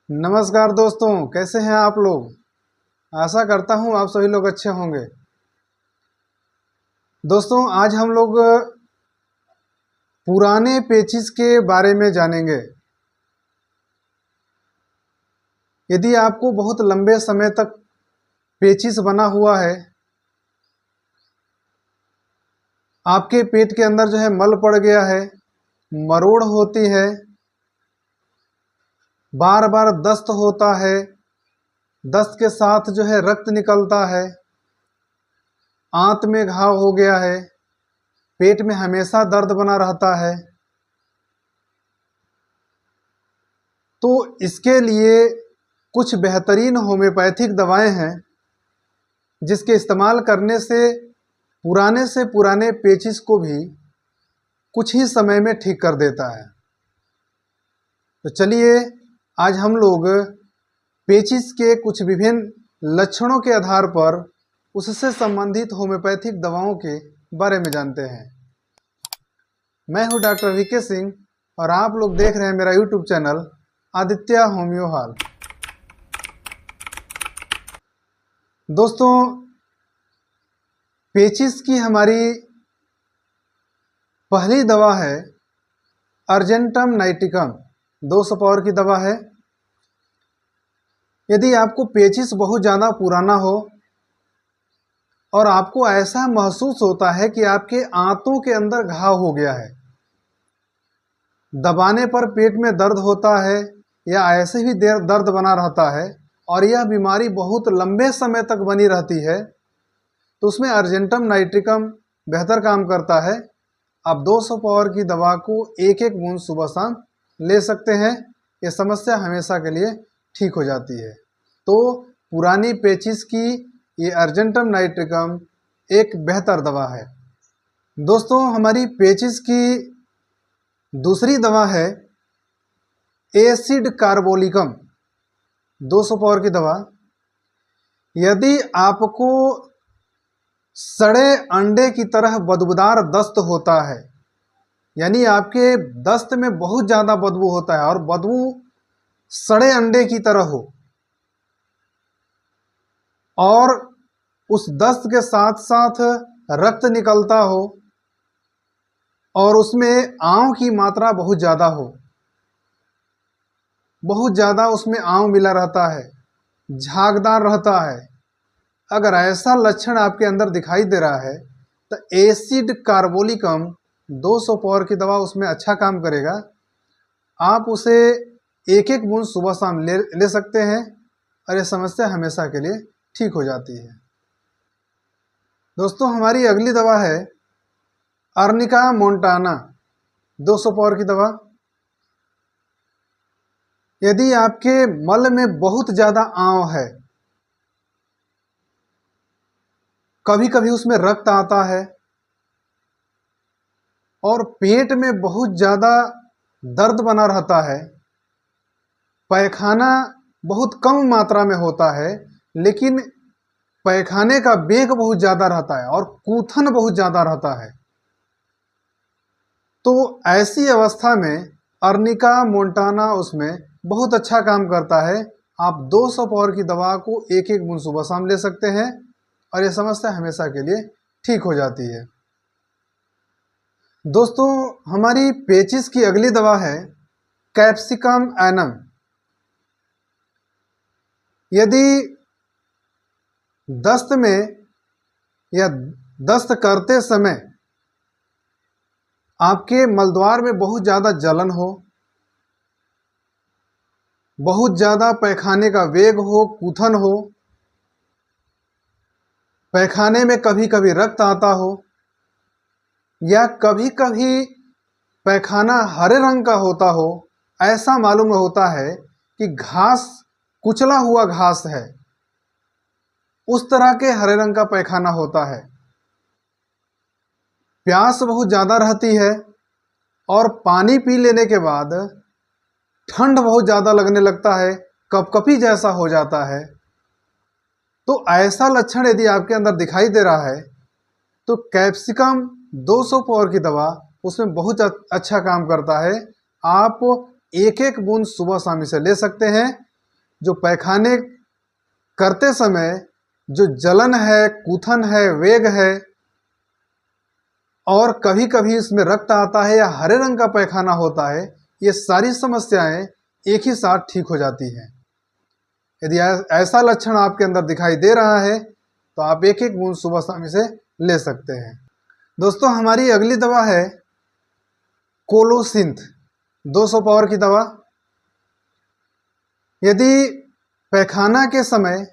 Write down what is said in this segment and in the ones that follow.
नमस्कार दोस्तों, कैसे हैं आप लोग। आशा करता हूं आप सभी लोग अच्छे होंगे। दोस्तों, आज हम लोग पुराने पेचिस के बारे में जानेंगे। यदि आपको बहुत लंबे समय तक पेचिस बना हुआ है, आपके पेट के अंदर जो है मल पड़ गया है, मरोड़ होती है, बार बार दस्त होता है, दस्त के साथ जो है रक्त निकलता है, आंत में घाव हो गया है, पेट में हमेशा दर्द बना रहता है, तो इसके लिए कुछ बेहतरीन होम्योपैथिक दवाएं हैं जिसके इस्तेमाल करने से पुराने पेचिस को भी कुछ ही समय में ठीक कर देता है। तो चलिए आज हम लोग पेचिस के कुछ विभिन्न लक्षणों के आधार पर उससे संबंधित होम्योपैथिक दवाओं के बारे में जानते हैं। मैं हूं डॉक्टर वीके सिंह और आप लोग देख रहे हैं मेरा YouTube channel Aditya homeo hall. दोस्तों, पेचिस की हमारी पहली दवा है अर्जेंटम नाइटिकम, 200 पावर की दवा है। यदि आपको पेचिस बहुत ज़्यादा पुराना हो और आपको ऐसा महसूस होता है कि आपके आंतों के अंदर घाव हो गया है, दबाने पर पेट में दर्द होता है या ऐसे ही दर्द बना रहता है और यह बीमारी बहुत लंबे समय तक बनी रहती है, तो उसमें अर्जेंटम नाइट्रिकम बेहतर काम करता है। आप 200 पावर की दवा को एक एक बूंद सुबह शाम ले सकते हैं। ये समस्या हमेशा के लिए ठीक हो जाती है। तो पुरानी पेचिस की ये अर्जेंटम नाइट्रिकम एक बेहतर दवा है। दोस्तों, हमारी पेचिस की दूसरी दवा है एसिड कार्बोलिकम, 200 पावर की दवा। यदि आपको सड़े अंडे की तरह बदबूदार दस्त होता है, यानी आपके दस्त में बहुत ज़्यादा बदबू होता है और बदबू सड़े अंडे की तरह हो और उस दस्त के साथ साथ रक्त निकलता हो और उसमें आंव की मात्रा बहुत ज़्यादा हो, बहुत ज़्यादा उसमें आंव मिला रहता है, झागदार रहता है, अगर ऐसा लक्षण आपके अंदर दिखाई दे रहा है तो एसिड कार्बोलिकम 200 पावर की दवा उसमें अच्छा काम करेगा। आप उसे एक एक बूंद सुबह शाम ले सकते हैं और ये समस्या हमेशा के लिए ठीक हो जाती है। दोस्तों, हमारी अगली दवा है अर्निका मोंटाना, 200 पावर की दवा। यदि आपके मल में बहुत ज़्यादा आंव है, कभी कभी उसमें रक्त आता है और पेट में बहुत ज़्यादा दर्द बना रहता है, पैखाना बहुत कम मात्रा में होता है लेकिन पैखाने का वेग बहुत ज़्यादा रहता है और कूथन बहुत ज़्यादा रहता है, तो ऐसी अवस्था में अर्निका मोंटाना उसमें बहुत अच्छा काम करता है। आप 200 पावर की दवा को एक एक बूंद सुबह शाम ले सकते हैं और यह समस्या हमेशा के लिए ठीक हो जाती है। दोस्तों, हमारी पेचिस की अगली दवा है कैप्सिकम एनम। यदि दस्त में या दस्त करते समय आपके मलद्वार में बहुत ज़्यादा जलन हो, बहुत ज़्यादा पैखाने का वेग हो, कूथन हो, पैखाने में कभी कभी रक्त आता हो या कभी कभी पैखाना हरे रंग का होता हो, ऐसा मालूम होता है कि घास, कुचला हुआ घास है, उस तरह के हरे रंग का पैखाना होता है, प्यास बहुत ज़्यादा रहती है और पानी पी लेने के बाद ठंड बहुत ज़्यादा लगने लगता है, कपकपी जैसा हो जाता है, तो ऐसा लक्षण यदि आपके अंदर दिखाई दे रहा है तो कैप्सिकम 200 पावर की दवा उसमें बहुत अच्छा काम करता है। आप एक एक बूंद सुबह शाम इसे ले सकते हैं जो पैखाने करते समय जो जलन है, कूथन है, वेग है, और कभी कभी इसमें रक्त आता है या हरे रंग का पैखाना होता है, ये सारी समस्याएं एक ही साथ ठीक हो जाती हैं। यदि ऐसा लक्षण आपके अंदर दिखाई दे रहा है तो आप एक एक बूंद सुबह शाम इसे ले सकते हैं। दोस्तों, हमारी अगली दवा है कोलोसिंथ 200 पावर की दवा। यदि पैखाना के समय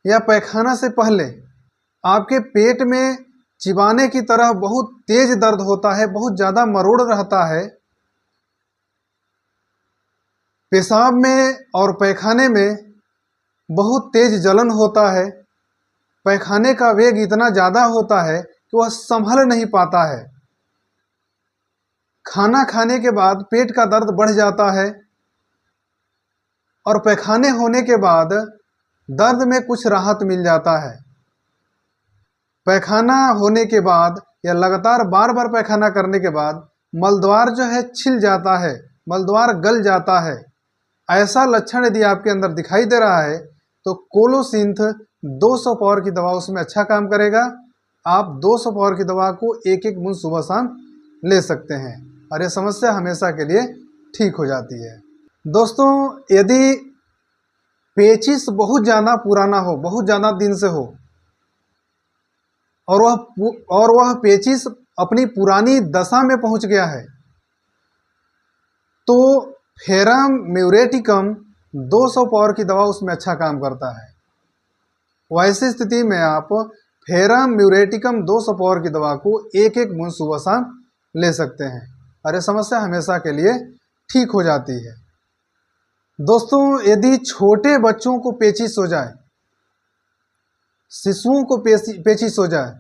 या पैखाना से पहले आपके पेट में चिबाने की तरह बहुत तेज दर्द होता है, बहुत ज़्यादा मरोड़ रहता है, पेशाब में और पैखाने में बहुत तेज जलन होता है, पैखाने का वेग इतना ज़्यादा होता है कि वह संभल नहीं पाता है, खाना खाने के बाद पेट का दर्द बढ़ जाता है और पैखाने होने के बाद दर्द में कुछ राहत मिल जाता है। पैखाना होने के बाद या लगातार बार बार पैखाना करने के बाद मलद्वार जो है छिल जाता है, मलद्वार गल जाता है। ऐसा लक्षण यदि आपके अंदर दिखाई दे रहा है तो कोलोसिंथ 200 पावर की दवा उसमें अच्छा काम करेगा। आप 200 पावर की दवा को एक एक बूंद सुबह शाम ले सकते हैं और ये समस्या हमेशा के लिए ठीक हो जाती है। दोस्तों, यदि पेचिश बहुत ज़्यादा पुराना हो, बहुत ज़्यादा दिन से हो, और वह पेचिश अपनी पुरानी दशा में पहुंच गया है, तो फेरम म्यूरेटिकम 200 पावर की दवा उसमें अच्छा काम करता है। वैसी स्थिति में आप फेरम म्यूरेटिकम 200 पावर की दवा को एक एक बूंद सुबह शाम ले सकते हैं और यह समस्या हमेशा के लिए ठीक हो जाती है। दोस्तों, यदि छोटे बच्चों को पेचिश हो जाए, शिशुओं को पेचिश हो जाए,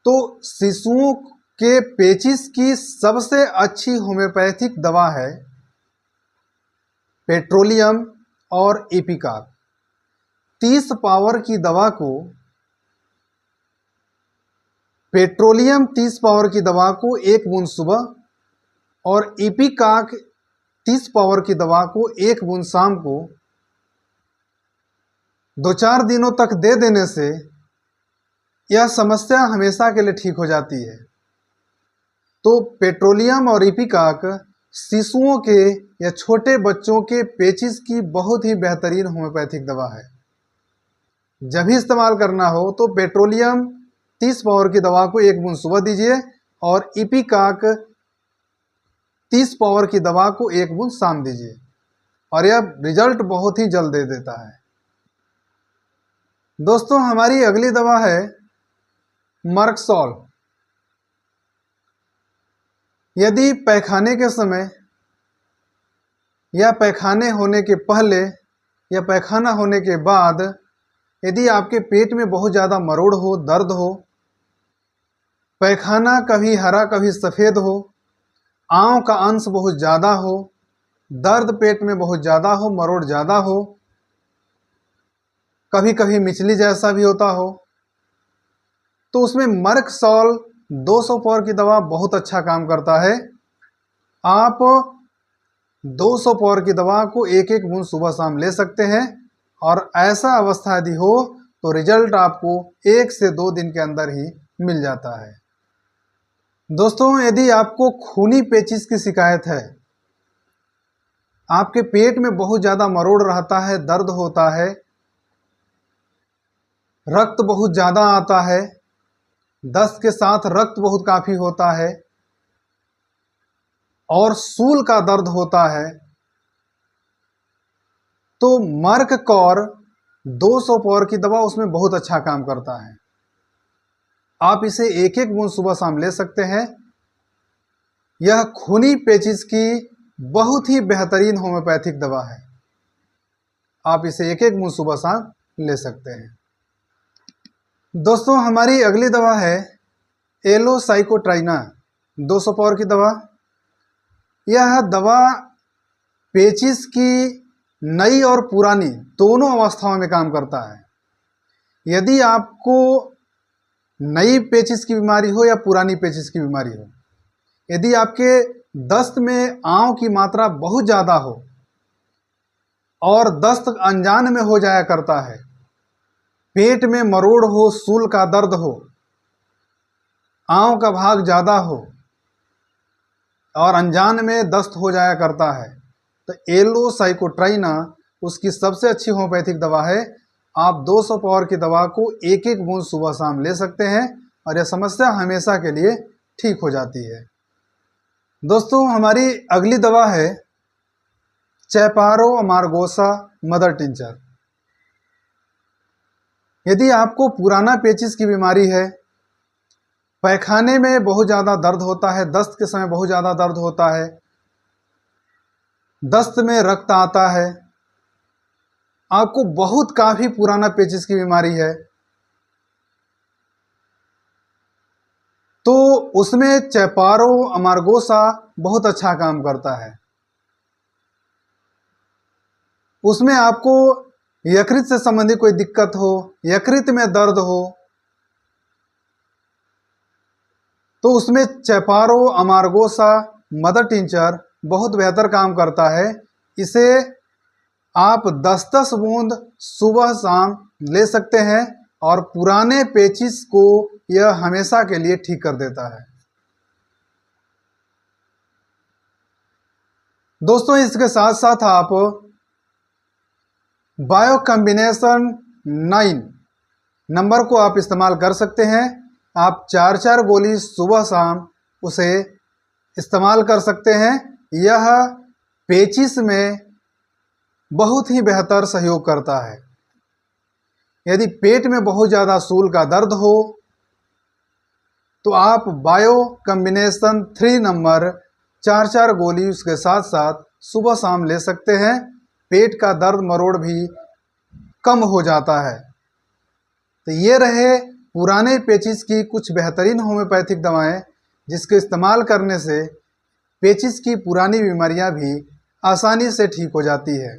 तो शिशुओं के पेचिश की सबसे अच्छी होम्योपैथिक दवा है पेट्रोलियम और इपिकाक। 30 पावर की दवा को, पेट्रोलियम 30 पावर की दवा को एक बूंद सुबह और इपिकाक 30 पावर की दवा को एक बूंद शाम को 2-4 दिनों तक दे देने से यह समस्या हमेशा के लिए ठीक हो जाती है। तो पेट्रोलियम और इपिकाक शिशुओं के या छोटे बच्चों के पेचिश की बहुत ही बेहतरीन होम्योपैथिक दवा है। जब भी इस्तेमाल करना हो तो पेट्रोलियम 30 पावर की दवा को एक बूंद सुबह दीजिए और इपिकाक 30 पावर की दवा को एक बूंद शाम दीजिए और यह रिजल्ट बहुत ही जल्द दे देता है। दोस्तों, हमारी अगली दवा है मर्कसॉल। यदि पैखाने के समय या पैखाने होने के पहले या पैखाना होने के बाद यदि आपके पेट में बहुत ज़्यादा मरोड़ हो, दर्द हो, पैखाना कभी हरा कभी सफ़ेद हो, आंव का अंश बहुत ज़्यादा हो, दर्द पेट में बहुत ज़्यादा हो, मरोड़ ज़्यादा हो, कभी कभी मिचली जैसा भी होता हो, तो उसमें मर्कसॉल 200 पावर की दवा बहुत अच्छा काम करता है। आप 200 पावर की दवा को एक एक बूंद सुबह शाम ले सकते हैं और ऐसा अवस्था यदि हो तो रिजल्ट आपको 1 से 2 दिन के अंदर ही मिल जाता है। दोस्तों, यदि आपको खूनी पेचिश की शिकायत है, आपके पेट में बहुत ज़्यादा मरोड़ रहता है, दर्द होता है, रक्त बहुत ज़्यादा आता है, दस्त के साथ रक्त बहुत काफ़ी होता है और सूल का दर्द होता है, तो मर्ककॉर 200 पावर की दवा उसमें बहुत अच्छा काम करता है। आप इसे एक एक बूंद सुबह शाम ले सकते हैं। यह खूनी पेचिश की बहुत ही बेहतरीन होम्योपैथिक दवा है। आप इसे एक एक बूंद सुबह शाम ले सकते हैं। दोस्तों, हमारी अगली दवा है एलोसाइकोट्राइना 200 पावर की दवा। यह दवा पेचिश की नई और पुरानी दोनों अवस्थाओं में काम करता है। यदि आपको नई पेचिश की बीमारी हो या पुरानी पेचिश की बीमारी हो, यदि आपके दस्त में आंव की मात्रा बहुत ज़्यादा हो, और दस्त अनजान में हो जाया करता है। पेट में मरोड़ हो, सूल का दर्द हो, आंव का भाग ज़्यादा हो और अनजान में दस्त हो जाया करता है, तो एलोसाइकोट्राइना उसकी सबसे अच्छी होम्योपैथिक दवा है। आप 200 पावर की दवा को एक एक बूंद सुबह शाम ले सकते हैं और यह समस्या हमेशा के लिए ठीक हो जाती है। दोस्तों, हमारी अगली दवा है चैपारो अमारगोसा मदर टिंचर। यदि आपको पुराना पेचिस की बीमारी है, पैखाने में बहुत ज़्यादा दर्द होता है, दस्त के समय बहुत ज़्यादा दर्द होता है, दस्त में रक्त आता है, आपको बहुत काफ़ी पुराना पेचिस की बीमारी है, तो उसमें चैपारो अमारगोसा बहुत अच्छा काम करता है। उसमें आपको यकृत से संबंधित कोई दिक्कत हो, यकृत में दर्द हो, तो उसमें चैपारो अमारगोसा मदर टिंचर बहुत बेहतर काम करता है। इसे आप 10-10 बूंद सुबह शाम ले सकते हैं और पुराने पेचिस को यह हमेशा के लिए ठीक कर देता है। दोस्तों, इसके साथ साथ आप बायो कॉम्बिनेशन 9 नंबर को आप इस्तेमाल कर सकते हैं। आप 4-4 गोली सुबह शाम उसे इस्तेमाल कर सकते हैं। यह पेचिस में बहुत ही बेहतर सहयोग करता है। यदि पेट में बहुत ज़्यादा सूल का दर्द हो तो आप बायो कॉम्बिनेशन 3 नंबर 4-4 गोली उसके साथ साथ सुबह शाम ले सकते हैं। पेट का दर्द मरोड़ भी कम हो जाता है। तो ये रहे पुराने पेचिस की कुछ बेहतरीन होम्योपैथिक दवाएं, जिसके इस्तेमाल करने से पेचिस की पुरानी बीमारियां भी आसानी से ठीक हो जाती है।